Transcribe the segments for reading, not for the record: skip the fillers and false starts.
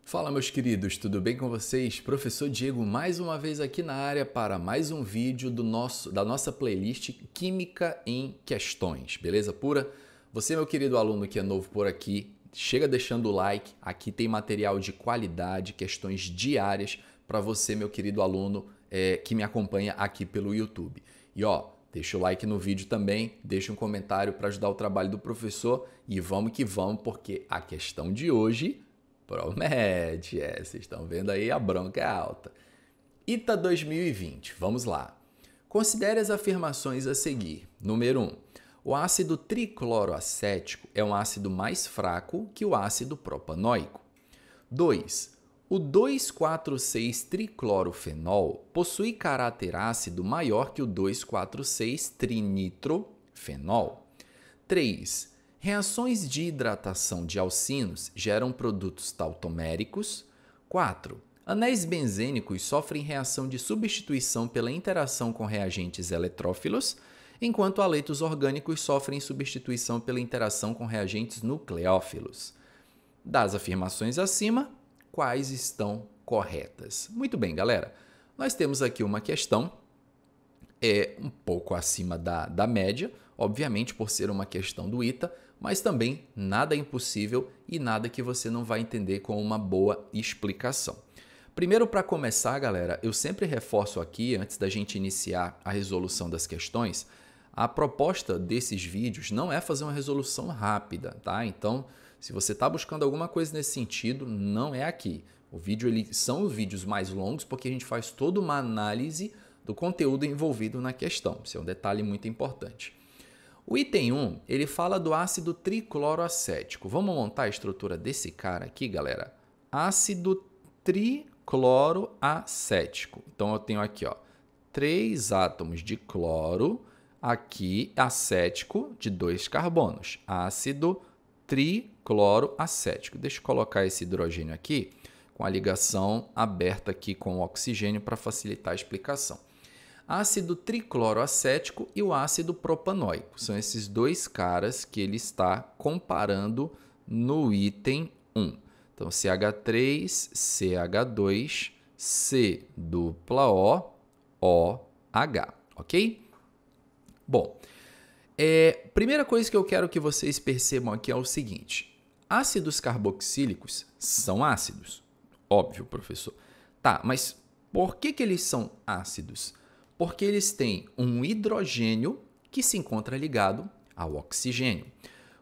Fala, meus queridos, tudo bem com vocês? Professor Diego mais uma vez aqui na área para mais um vídeo da nossa playlist Química em Questões, beleza pura? Você, meu querido aluno que é novo por aqui, chega deixando o like, aqui tem material de qualidade, questões diárias para você, meu querido aluno que me acompanha aqui pelo YouTube. E deixa o like no vídeo também, deixa um comentário para ajudar o trabalho do professor e vamos que vamos, porque a questão de hoje promete, vocês estão vendo aí, a bronca é alta. ITA 2020, vamos lá. Considere as afirmações a seguir. Número 1. O ácido tricloroacético é um ácido mais fraco que o ácido propanoico. 2. O 2,4,6-triclorofenol possui caráter ácido maior que o 2,4,6-trinitrofenol. 3. Reações de hidratação de alcinos geram produtos tautoméricos. 4. Anéis benzênicos sofrem reação de substituição pela interação com reagentes eletrófilos, enquanto haletos orgânicos sofrem substituição pela interação com reagentes nucleófilos. Das afirmações acima, quais estão corretas? Muito bem, galera. Nós temos aqui uma questão um pouco acima da média, obviamente por ser uma questão do ITA, mas também nada impossível e nada que você não vai entender com uma boa explicação. Primeiro, para começar, galera, eu sempre reforço aqui, antes da gente iniciar a resolução das questões, a proposta desses vídeos não é fazer uma resolução rápida, tá? Então, se você está buscando alguma coisa nesse sentido, não é aqui. São os vídeos mais longos porque a gente faz toda uma análise do conteúdo envolvido na questão. Isso é um detalhe muito importante. O item 1, ele fala do ácido tricloroacético. Vamos montar a estrutura desse cara aqui, galera? Ácido tricloroacético. Então, eu tenho aqui 3 átomos de cloro, aqui acético de 2 carbonos. Ácido tricloroacético. Deixa eu colocar esse hidrogênio aqui com a ligação aberta aqui com o oxigênio para facilitar a explicação. Ácido tricloroacético e o ácido propanoico. São esses dois caras que ele está comparando no item 1. Então, CH3, CH2, C dupla O, OH, ok? Bom, primeira coisa que eu quero que vocês percebam aqui é o seguinte. Ácidos carboxílicos são ácidos. Óbvio, professor. Tá, mas por que eles são ácidos? Porque eles têm um hidrogênio que se encontra ligado ao oxigênio.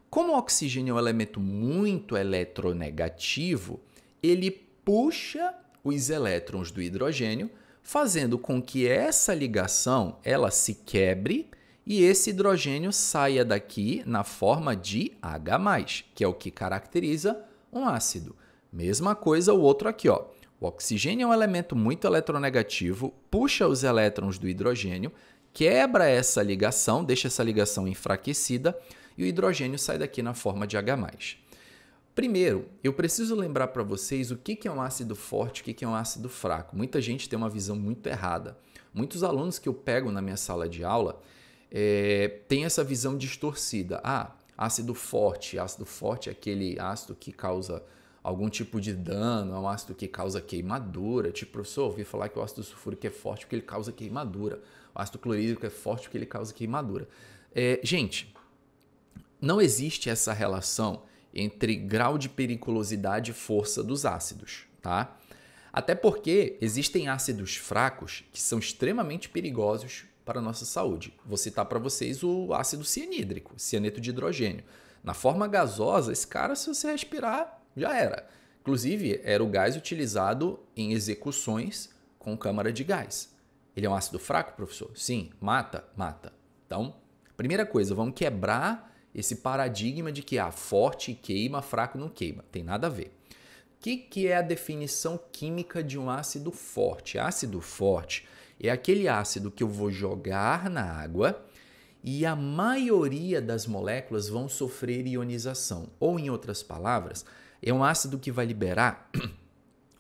Como o oxigênio é um elemento muito eletronegativo, ele puxa os elétrons do hidrogênio, fazendo com que essa ligação ela se quebre e esse hidrogênio saia daqui na forma de H+, que é o que caracteriza um ácido. Mesma coisa o outro aqui, O oxigênio é um elemento muito eletronegativo, puxa os elétrons do hidrogênio, quebra essa ligação, deixa essa ligação enfraquecida e o hidrogênio sai daqui na forma de H+. Primeiro, eu preciso lembrar para vocês o que é um ácido forte e o que é um ácido fraco. Muita gente tem uma visão muito errada. Muitos alunos que eu pego na minha sala de aula têm essa visão distorcida. Ácido forte é aquele ácido que causa algum tipo de dano, é um ácido que causa queimadura. Tipo, professor, ouvi falar que o ácido sulfúrico é forte porque ele causa queimadura. O ácido clorídrico é forte porque ele causa queimadura. Gente, não existe essa relação entre grau de periculosidade e força dos ácidos, tá? Até porque existem ácidos fracos que são extremamente perigosos para a nossa saúde. Vou citar para vocês o ácido cianídrico, cianeto de hidrogênio. Na forma gasosa, esse cara, se você respirar, já era. Inclusive, era o gás utilizado em execuções com câmara de gás. Ele é um ácido fraco, professor? Sim. Mata? Mata. Então, primeira coisa, vamos quebrar esse paradigma de que forte queima, fraco não queima. Tem nada a ver. O que é a definição química de um ácido forte? Ácido forte é aquele ácido que eu vou jogar na água e a maioria das moléculas vão sofrer ionização. Ou, em outras palavras, é um ácido que vai liberar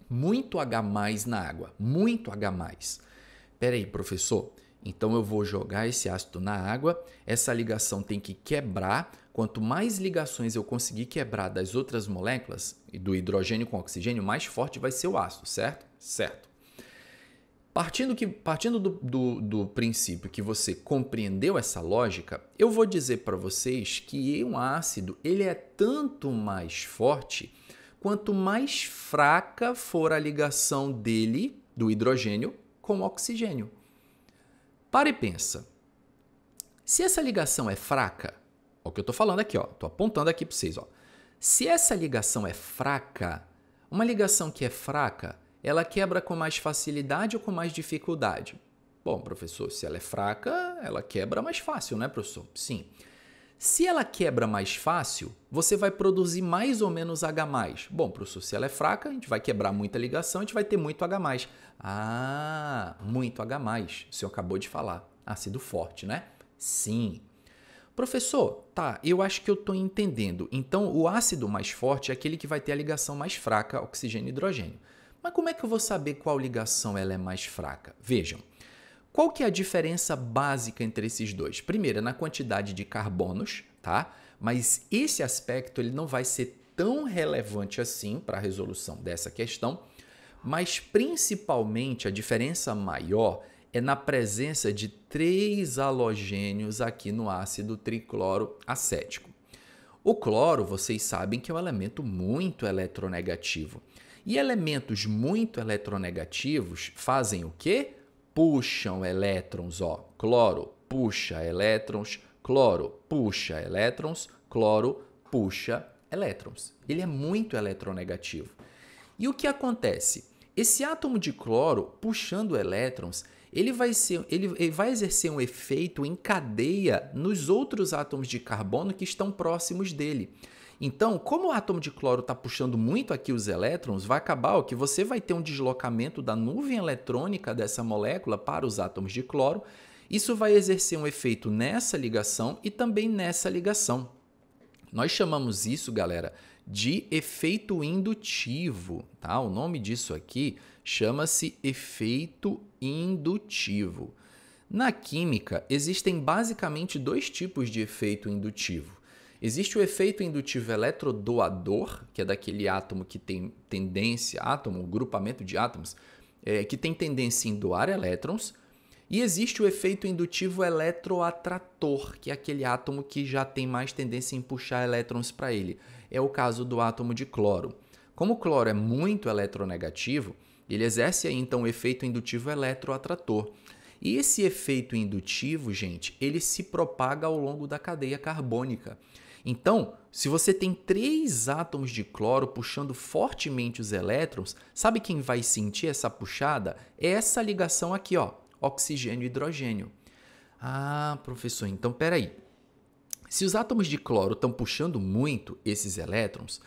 muito H+ na água. Muito H+. Espera aí, professor. Então, eu vou jogar esse ácido na água. Essa ligação tem que quebrar. quanto mais ligações eu conseguir quebrar das outras moléculas, e do hidrogênio com oxigênio, mais forte vai ser o ácido, certo? Certo. Partindo do princípio que você compreendeu essa lógica, eu vou dizer para vocês que um ácido ele é tanto mais forte quanto mais fraca for a ligação dele, do hidrogênio, com o oxigênio. Para e pensa. Se essa ligação é fraca, ó, o que eu estou falando aqui, estou apontando aqui para vocês. Ó. Se essa ligação é fraca, uma ligação que é fraca, ela quebra com mais facilidade ou com mais dificuldade? Bom, professor, se ela é fraca, ela quebra mais fácil, né, professor? Sim. Se ela quebra mais fácil, você vai produzir mais ou menos H+. Bom, professor, se ela é fraca, a gente vai quebrar muita ligação, a gente vai ter muito H+. Ah, muito H+. O senhor acabou de falar. Ácido forte, né? Sim. Professor, tá, eu acho que eu estou entendendo. Então, o ácido mais forte é aquele que vai ter a ligação mais fraca, oxigênio e hidrogênio. Mas como é que eu vou saber qual ligação ela é mais fraca? Vejam, qual que é a diferença básica entre esses dois? Primeiro, é na quantidade de carbonos, tá? Mas esse aspecto ele não vai ser tão relevante assim para a resolução dessa questão, mas principalmente a diferença maior é na presença de 3 halogênios aqui no ácido tricloroacético. O cloro, vocês sabem que é um elemento muito eletronegativo. E elementos muito eletronegativos fazem o quê? Puxam elétrons, ó. Cloro puxa elétrons, cloro puxa elétrons, cloro puxa elétrons. Ele é muito eletronegativo. E o que acontece? Esse átomo de cloro puxando elétrons, ele vai exercer um efeito em cadeia nos outros átomos de carbono que estão próximos dele. Então, como o átomo de cloro está puxando muito aqui os elétrons, vai acabar que você vai ter um deslocamento da nuvem eletrônica dessa molécula para os átomos de cloro. Isso vai exercer um efeito nessa ligação e também nessa ligação. Nós chamamos isso, galera, de efeito indutivo, tá? O nome disso aqui chama-se efeito indutivo. Na química, existem basicamente 2 tipos de efeito indutivo. Existe o efeito indutivo eletrodoador, que é daquele átomo que tem tendência, grupamento de átomos, que tem tendência em doar elétrons. E existe o efeito indutivo eletroatrator, que é aquele átomo que já tem mais tendência em puxar elétrons para ele. É o caso do átomo de cloro. Como o cloro é muito eletronegativo, ele exerce aí então o efeito indutivo eletroatrator. E esse efeito indutivo, gente, ele se propaga ao longo da cadeia carbônica. Então, se você tem 3 átomos de cloro puxando fortemente os elétrons, sabe quem vai sentir essa puxada? É essa ligação aqui, ó, oxigênio e hidrogênio. Ah, professor, então peraí. Se os átomos de cloro estão puxando muito esses elétrons,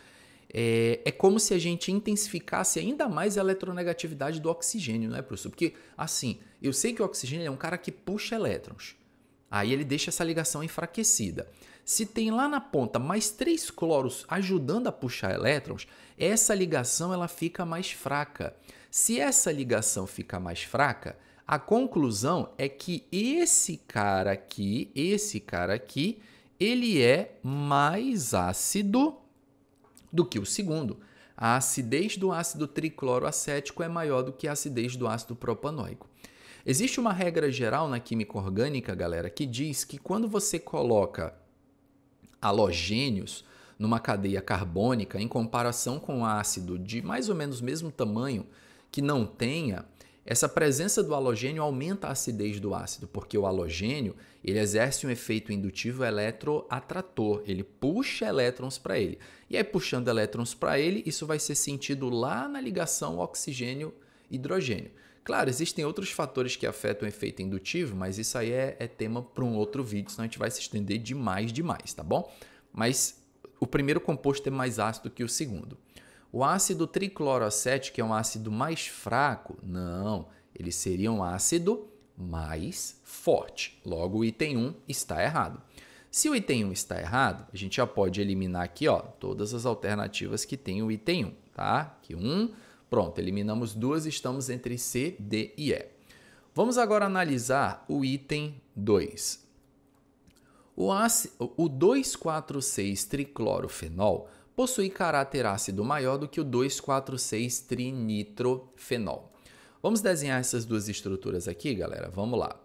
é como se a gente intensificasse ainda mais a eletronegatividade do oxigênio, não é, professor? Porque, assim, eu sei que o oxigênio é um cara que puxa elétrons. Aí ele deixa essa ligação enfraquecida. Se tem lá na ponta mais 3 cloros ajudando a puxar elétrons, essa ligação ela fica mais fraca. Se essa ligação fica mais fraca, a conclusão é que esse cara aqui, ele é mais ácido do que o segundo. A acidez do ácido tricloroacético é maior do que a acidez do ácido propanoico. Existe uma regra geral na química orgânica, galera, que diz que quando você coloca halogênios numa cadeia carbônica em comparação com um ácido de mais ou menos o mesmo tamanho que não tenha, essa presença do halogênio aumenta a acidez do ácido, porque o halogênio ele exerce um efeito indutivo eletroatrator, ele puxa elétrons para ele. E aí, puxando elétrons para ele, isso vai ser sentido lá na ligação oxigênio-hidrogênio. Claro, existem outros fatores que afetam o efeito indutivo, mas isso aí é tema para um outro vídeo, senão a gente vai se estender demais, tá bom? Mas o primeiro composto é mais ácido que o segundo. O ácido tricloroacético é um ácido mais fraco? Não, ele seria um ácido mais forte. Logo, o item 1 está errado. Se o item 1 está errado, a gente já pode eliminar aqui, ó, todas as alternativas que tem o item 1, tá? Aqui 1, pronto, eliminamos 2, estamos entre C, D e E. Vamos agora analisar o item 2. O 2,4,6-triclorofenol possui caráter ácido maior do que o 2,4,6-trinitrofenol. Vamos desenhar essas duas estruturas aqui, galera? Vamos lá.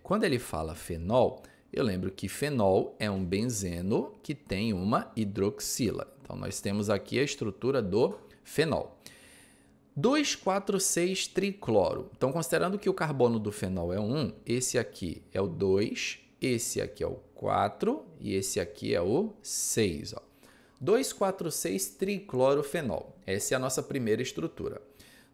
Quando ele fala fenol, eu lembro que fenol é um benzeno que tem uma hidroxila. Então, nós temos aqui a estrutura do fenol. 2,4,6-tricloro. Então, considerando que o carbono do fenol é 1, esse aqui é o 2, esse aqui é o 4 e esse aqui é o 6. 2,4,6-triclorofenol. Essa é a nossa primeira estrutura.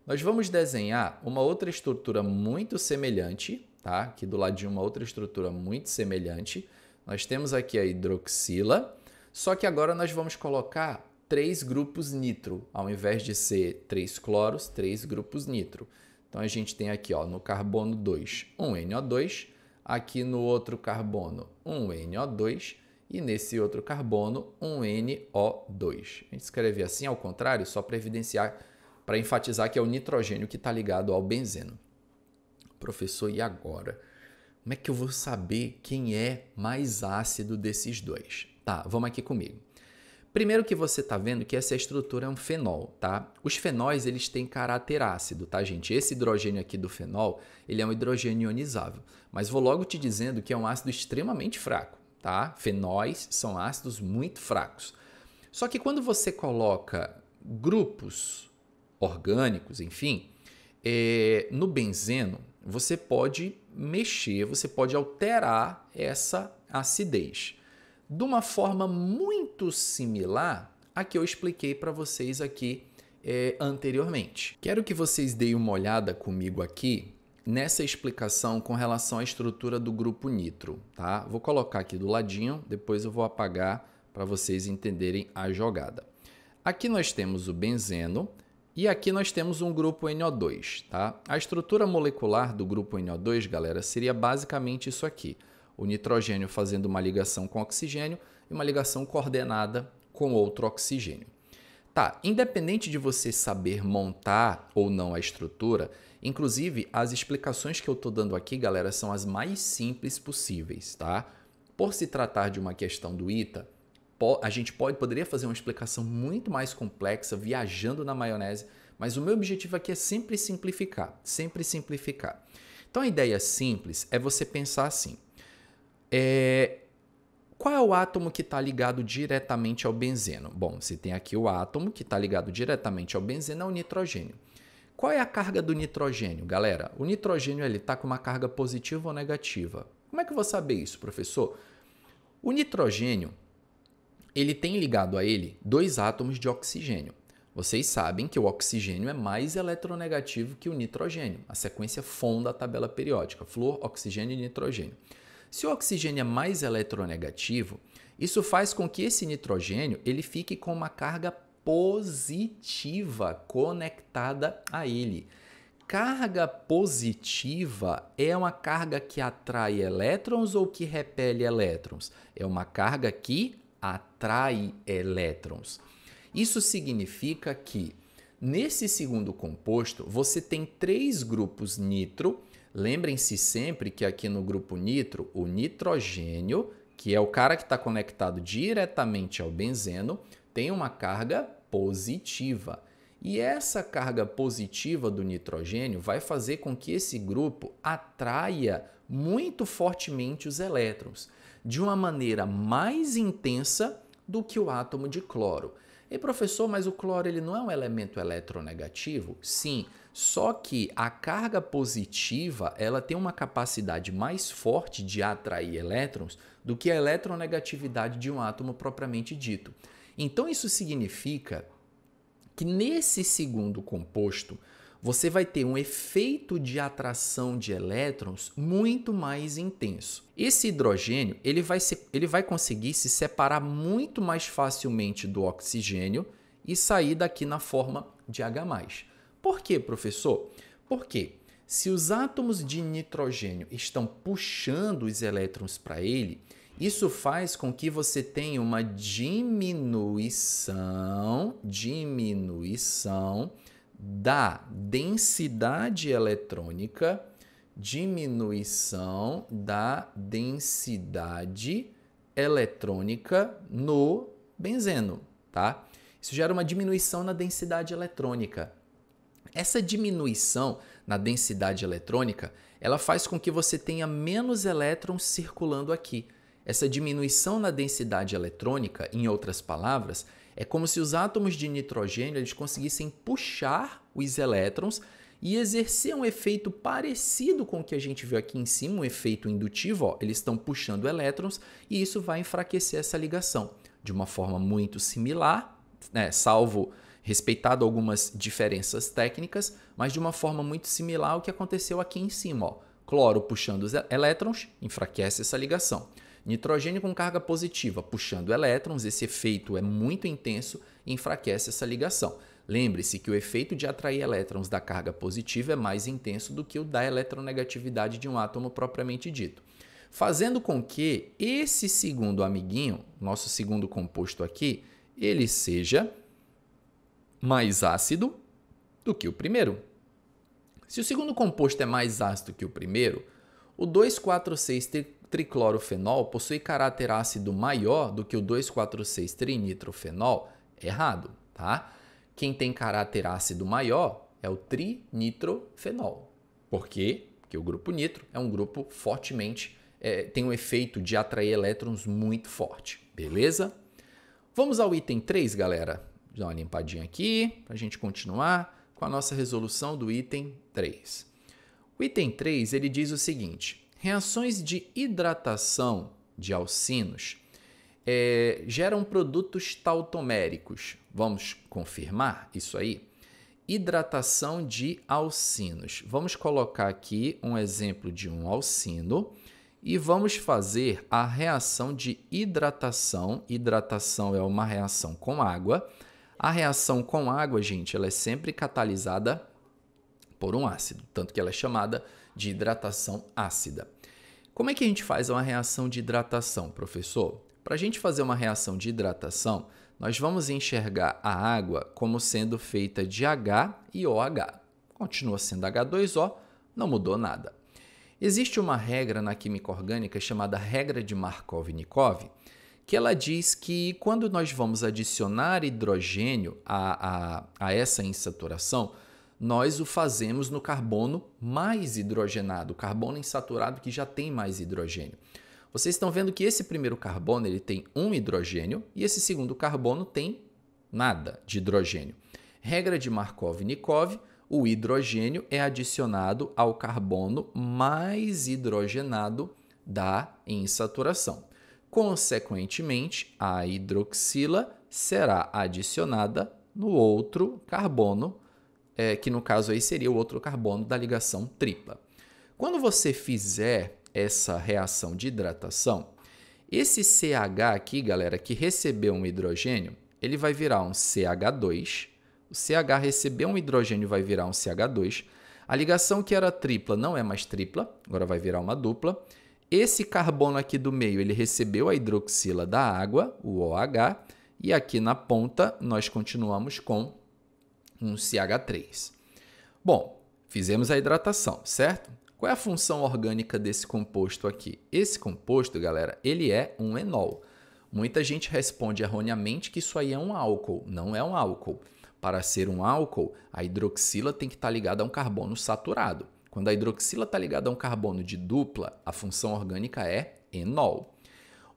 Nós vamos desenhar uma outra estrutura muito semelhante, tá? Aqui do ladinho uma outra estrutura muito semelhante. Nós temos aqui a hidroxila, só que agora nós vamos colocar 3 grupos nitro, ao invés de ser 3 cloros, 3 grupos nitro. Então a gente tem aqui, ó, no carbono 2, um NO2, aqui no outro carbono, um NO2 e nesse outro carbono, um NO2. A gente escreve assim ao contrário, só para evidenciar, para enfatizar que é o nitrogênio que está ligado ao benzeno. Professor, e agora? Como é que eu vou saber quem é mais ácido desses dois? Tá, vamos aqui comigo. Primeiro que você está vendo que essa estrutura é um fenol, tá? Os fenóis, eles têm caráter ácido, tá, gente? Esse hidrogênio aqui do fenol, ele é um hidrogênio ionizável. Mas vou logo te dizendo que é um ácido extremamente fraco, tá? Fenóis são ácidos muito fracos. Só que quando você coloca grupos orgânicos, enfim, no benzeno, você pode mexer, você pode alterar essa acidez de uma forma muito similar à que eu expliquei para vocês aqui anteriormente. Quero que vocês deem uma olhada comigo aqui nessa explicação com relação à estrutura do grupo nitro, tá? Vou colocar aqui do ladinho, depois eu vou apagar para vocês entenderem a jogada. Aqui nós temos o benzeno e aqui nós temos um grupo NO2, tá? A estrutura molecular do grupo NO2, galera, seria basicamente isso aqui. O nitrogênio fazendo uma ligação com oxigênio e uma ligação coordenada com outro oxigênio. Tá, independente de você saber montar ou não a estrutura, inclusive as explicações que eu estou dando aqui, galera, são as mais simples possíveis, tá? Por se tratar de uma questão do ITA, a gente poderia fazer uma explicação muito mais complexa, viajando na maionese, mas o meu objetivo aqui é sempre simplificar, sempre simplificar. Então a ideia simples é você pensar assim, qual é o átomo que está ligado diretamente ao benzeno? Bom, você tem aqui o átomo que está ligado diretamente ao benzeno, é o nitrogênio. Qual é a carga do nitrogênio, galera? O nitrogênio está com uma carga positiva ou negativa? Como é que eu vou saber isso, professor? O nitrogênio, ele tem ligado a ele 2 átomos de oxigênio. Vocês sabem que o oxigênio é mais eletronegativo que o nitrogênio, a sequência FON da tabela periódica, flúor, oxigênio e nitrogênio. Se o oxigênio é mais eletronegativo, isso faz com que esse nitrogênio ele fique com uma carga positiva conectada a ele. Carga positiva é uma carga que atrai elétrons ou que repele elétrons? É uma carga que atrai elétrons. Isso significa que nesse segundo composto você tem 3 grupos nitro. Lembrem-se sempre que aqui no grupo nitro, o nitrogênio, que é o cara que está conectado diretamente ao benzeno, tem uma carga positiva. E essa carga positiva do nitrogênio vai fazer com que esse grupo atraia muito fortemente os elétrons, de uma maneira mais intensa do que o átomo de cloro. E professor, mas o cloro ele não é um elemento eletronegativo? Sim, só que a carga positiva ela tem uma capacidade mais forte de atrair elétrons do que a eletronegatividade de um átomo propriamente dito. Então isso significa que nesse segundo composto você vai ter um efeito de atração de elétrons muito mais intenso. Esse hidrogênio ele vai conseguir se separar muito mais facilmente do oxigênio e sair daqui na forma de H+. Por quê, professor? Porque se os átomos de nitrogênio estão puxando os elétrons para ele, isso faz com que você tenha uma diminuição da densidade eletrônica, diminuição da densidade eletrônica no benzeno, tá? Isso gera uma diminuição na densidade eletrônica. Essa diminuição na densidade eletrônica, ela faz com que você tenha menos elétrons circulando aqui. Essa diminuição na densidade eletrônica, em outras palavras, é como se os átomos de nitrogênio eles conseguissem puxar os elétrons e exercer um efeito parecido com o que a gente viu aqui em cima, um efeito indutivo. Ó, eles estão puxando elétrons e isso vai enfraquecer essa ligação de uma forma muito similar, né, salvo respeitado algumas diferenças técnicas, mas de uma forma muito similar ao que aconteceu aqui em cima. Ó. Cloro puxando os elétrons, enfraquece essa ligação. Nitrogênio com carga positiva puxando elétrons, esse efeito é muito intenso e enfraquece essa ligação. Lembre-se que o efeito de atrair elétrons da carga positiva é mais intenso do que o da eletronegatividade de um átomo propriamente dito. Fazendo com que esse segundo amiguinho, nosso segundo composto aqui, ele seja mais ácido do que o primeiro. Se o segundo composto é mais ácido que o primeiro, o 2,4,6-triclorofenol possui caráter ácido maior do que o 2,4,6-trinitrofenol. Errado, tá? Quem tem caráter ácido maior é o trinitrofenol. Por quê? Porque o grupo nitro é um grupo fortemente, tem um efeito de atrair elétrons muito forte. Beleza? Vamos ao item 3, galera. Dá uma limpadinha aqui para a gente continuar com a nossa resolução do item 3. O item 3 ele diz o seguinte: reações de hidratação de alcinos geram produtos tautoméricos. Vamos confirmar isso aí? Hidratação de alcinos. Vamos colocar aqui um exemplo de um alcino e vamos fazer a reação de hidratação. Hidratação é uma reação com água. A reação com água, gente, ela é sempre catalisada por um ácido, tanto que ela é chamada de hidratação ácida. Como é que a gente faz uma reação de hidratação, professor? Para a gente fazer uma reação de hidratação, nós vamos enxergar a água como sendo feita de H e OH. Continua sendo H2O, não mudou nada. Existe uma regra na química orgânica chamada regra de Markov-Nikov, que ela diz que quando nós vamos adicionar hidrogênio a essa insaturação, nós o fazemos no carbono mais hidrogenado, o carbono insaturado que já tem mais hidrogênio. Vocês estão vendo que esse primeiro carbono ele tem um hidrogênio e esse segundo carbono tem nada de hidrogênio. Regra de Markov-Nikov, o hidrogênio é adicionado ao carbono mais hidrogenado da insaturação. Consequentemente, a hidroxila será adicionada no outro carbono, que no caso aí seria o outro carbono da ligação tripla. Quando você fizer essa reação de hidratação, esse CH aqui, galera, que recebeu um hidrogênio, ele vai virar um CH2. O CH recebeu um hidrogênio vai virar um CH2. A ligação que era tripla não é mais tripla, agora vai virar uma dupla. Esse carbono aqui do meio, ele recebeu a hidroxila da água, o OH, e aqui na ponta nós continuamos com um CH3. Bom, fizemos a hidratação, certo? Qual é a função orgânica desse composto aqui? Esse composto, galera, ele é um enol. Muita gente responde erroneamente que isso aí é um álcool. Não é um álcool. Para ser um álcool, a hidroxila tem que estar ligada a um carbono saturado. Quando a hidroxila está ligada a um carbono de dupla, a função orgânica é enol.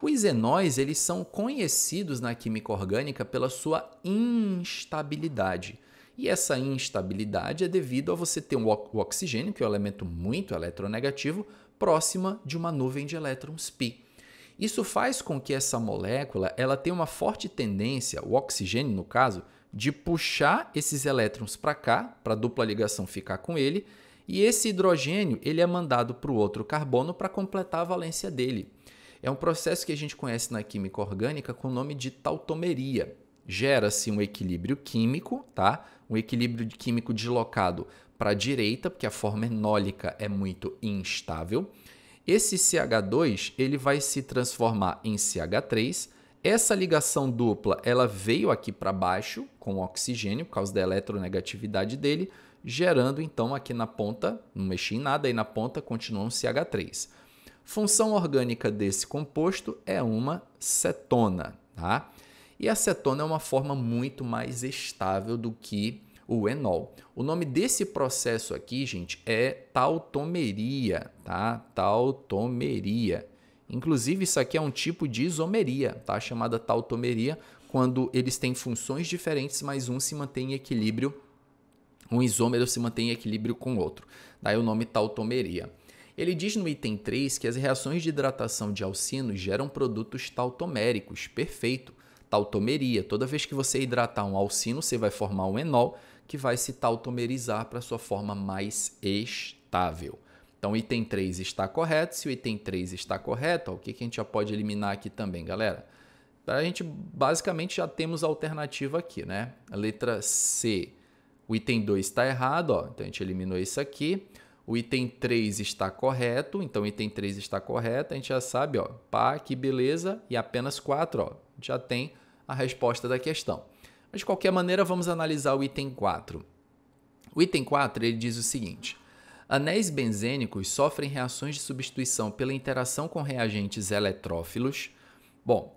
Os enóis eles são conhecidos na química orgânica pela sua instabilidade. E essa instabilidade é devido a você ter o oxigênio, que é um elemento muito eletronegativo, próxima de uma nuvem de elétrons π. Isso faz com que essa molécula ela tenha uma forte tendência, o oxigênio no caso, de puxar esses elétrons para cá, para a dupla ligação ficar com ele, e esse hidrogênio ele é mandado para o outro carbono para completar a valência dele. É um processo que a gente conhece na química orgânica com o nome de tautomeria. Gera-se um equilíbrio químico, tá? Um equilíbrio químico deslocado para a direita, porque a forma enólica é muito instável. Esse CH2 ele vai se transformar em CH3. Essa ligação dupla ela veio aqui para baixo com o oxigênio, por causa da eletronegatividade dele, gerando então aqui na ponta, não mexi em nada, aí na ponta continua um CH3. Função orgânica desse composto é uma cetona, tá? E a cetona é uma forma muito mais estável do que o enol. O nome desse processo aqui, gente, é tautomeria, tá? Tautomeria. Inclusive, isso aqui é um tipo de isomeria, tá? Chamada tautomeria, quando eles têm funções diferentes, mas um se mantém em equilíbrio, um isômero se mantém em equilíbrio com o outro. Daí o nome tautomeria. Ele diz no item 3 que as reações de hidratação de alcino geram produtos tautoméricos. Perfeito. Tautomeria. Toda vez que você hidratar um alcino, você vai formar um enol que vai se tautomerizar para sua forma mais estável. Então, o item 3 está correto. Se o item 3 está correto, ó, o que a gente já pode eliminar aqui também, galera? A gente basicamente já temos a alternativa aqui, né? A letra C. O item 2 está errado, ó, então a gente eliminou isso aqui. O item 3 está correto, então o item 3 está correto, a gente já sabe, ó, pá, que beleza, e apenas 4, ó, já tem a resposta da questão. Mas de qualquer maneira, vamos analisar o item 4. O item 4 ele diz o seguinte: anéis benzênicos sofrem reações de substituição pela interação com reagentes eletrófilos. Bom,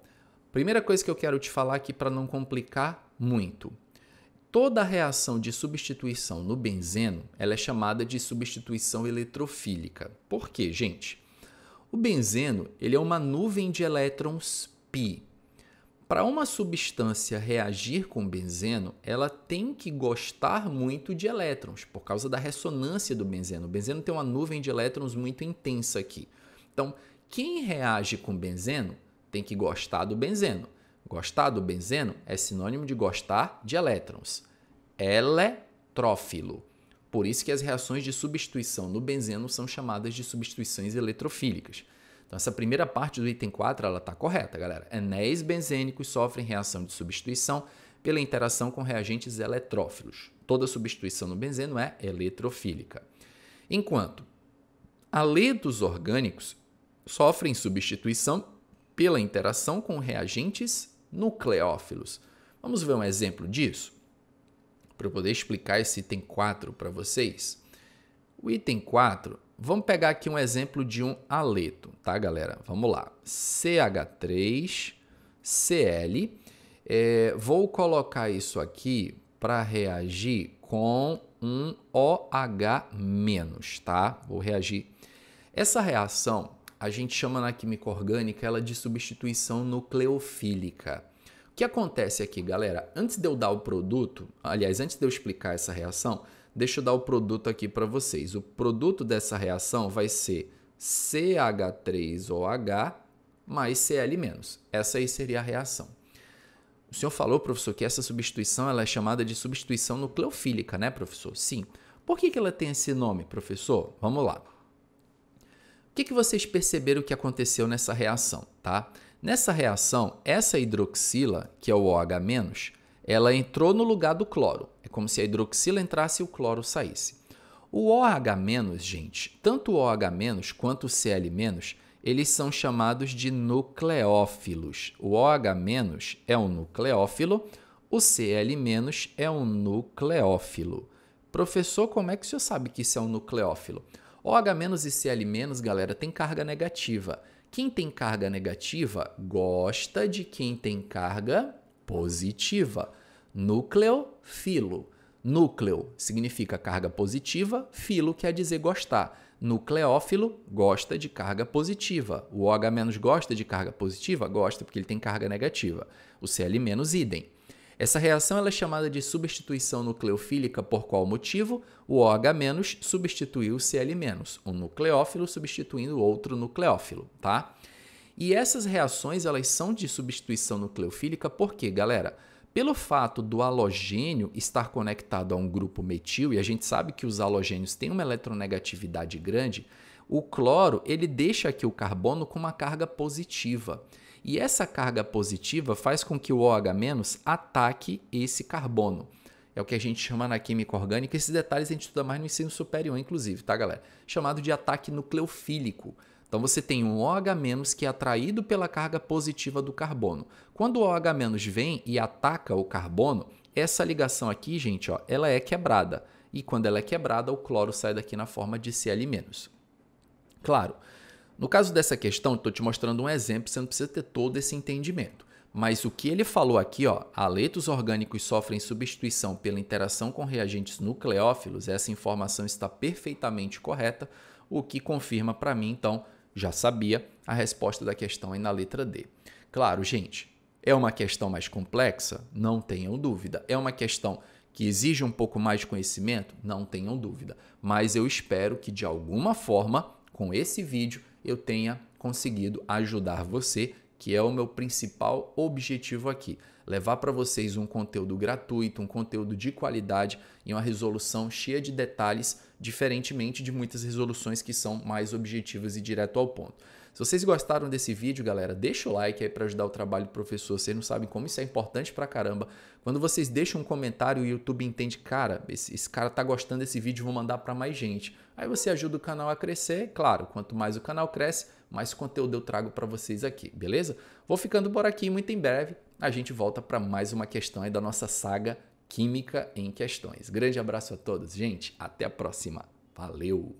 primeira coisa que eu quero te falar aqui para não complicar muito. Toda reação de substituição no benzeno ela é chamada de substituição eletrofílica. Por quê, gente? O benzeno ele é uma nuvem de elétrons π. Para uma substância reagir com benzeno, ela tem que gostar muito de elétrons, por causa da ressonância do benzeno. O benzeno tem uma nuvem de elétrons muito intensa aqui. Então, quem reage com benzeno tem que gostar do benzeno. Gostar do benzeno é sinônimo de gostar de elétrons. Eletrófilo. Por isso que as reações de substituição no benzeno são chamadas de substituições eletrofílicas. Então, essa primeira parte do item 4 ela está correta, galera. Anéis benzênicos sofrem reação de substituição pela interação com reagentes eletrófilos. Toda substituição no benzeno é eletrofílica. Enquanto haletos orgânicos sofrem substituição pela interação com reagentes nucleófilos. Vamos ver um exemplo disso? Para eu poder explicar esse item 4 para vocês. O item 4, vamos pegar aqui um exemplo de um haleto, tá, galera? Vamos lá. CH3Cl. Vou colocar isso aqui para reagir com um OH-, tá? Vou reagir. Essa reação a gente chama na química orgânica ela de substituição nucleofílica. O que acontece aqui, galera? Antes de eu dar o produto, aliás, antes de eu explicar essa reação, deixa eu dar o produto aqui para vocês. O produto dessa reação vai ser CH3OH mais Cl-. Essa aí seria a reação. O senhor falou, professor, que essa substituição ela é chamada de substituição nucleofílica, né, professor? Sim. Por que ela tem esse nome, professor? Vamos lá. O que vocês perceberam que aconteceu nessa reação, tá? Nessa reação, essa hidroxila, que é o OH-, ela entrou no lugar do cloro. É como se a hidroxila entrasse e o cloro saísse. O OH-, gente, tanto o OH- quanto o Cl-, eles são chamados de nucleófilos. O OH- é um nucleófilo, o Cl- é um nucleófilo. Professor, como é que o senhor sabe que isso é um nucleófilo? OH- e Cl-, galera, tem carga negativa. Quem tem carga negativa gosta de quem tem carga positiva. Nucleofilo. Núcleo significa carga positiva, filo quer dizer gostar. Nucleófilo gosta de carga positiva. O OH- gosta de carga positiva? Gosta, porque ele tem carga negativa. O Cl- idem. Essa reação ela é chamada de substituição nucleofílica por qual motivo? O OH- substituiu o Cl-, um nucleófilo substituindo outro nucleófilo, tá? E essas reações elas são de substituição nucleofílica porque, galera, pelo fato do halogênio estar conectado a um grupo metil, e a gente sabe que os halogênios têm uma eletronegatividade grande, o cloro ele deixa aqui o carbono com uma carga positiva. E essa carga positiva faz com que o OH- ataque esse carbono. É o que a gente chama na química orgânica. Esses detalhes a gente estuda mais no ensino superior, inclusive, tá, galera? Chamado de ataque nucleofílico. Então, você tem um OH- que é atraído pela carga positiva do carbono. Quando o OH- vem e ataca o carbono, essa ligação aqui, gente, ó, ela é quebrada. E quando ela é quebrada, o cloro sai daqui na forma de Cl-. Claro, No caso dessa questão, estou te mostrando um exemplo, você não precisa ter todo esse entendimento. Mas o que ele falou aqui, ó, haletos orgânicos sofrem substituição pela interação com reagentes nucleófilos, essa informação está perfeitamente correta, o que confirma para mim, então, já sabia, a resposta da questão é na letra D. Claro, gente, é uma questão mais complexa? Não tenham dúvida. É uma questão que exige um pouco mais de conhecimento? Não tenham dúvida. Mas eu espero que, de alguma forma, com esse vídeo, eu tenha conseguido ajudar você, que é o meu principal objetivo aqui. Levar para vocês um conteúdo gratuito, um conteúdo de qualidade e uma resolução cheia de detalhes, diferentemente de muitas resoluções que são mais objetivas e direto ao ponto. Se vocês gostaram desse vídeo, galera, deixa o like aí para ajudar o trabalho do professor. Vocês não sabem como isso é importante pra caramba. Quando vocês deixam um comentário, o YouTube entende, cara, esse cara tá gostando desse vídeo, vou mandar para mais gente. Aí você ajuda o canal a crescer. Claro, quanto mais o canal cresce, mais conteúdo eu trago para vocês aqui, beleza? Vou ficando por aqui, muito em breve a gente volta para mais uma questão aí da nossa saga Química em Questões. Grande abraço a todos, gente. Até a próxima. Valeu!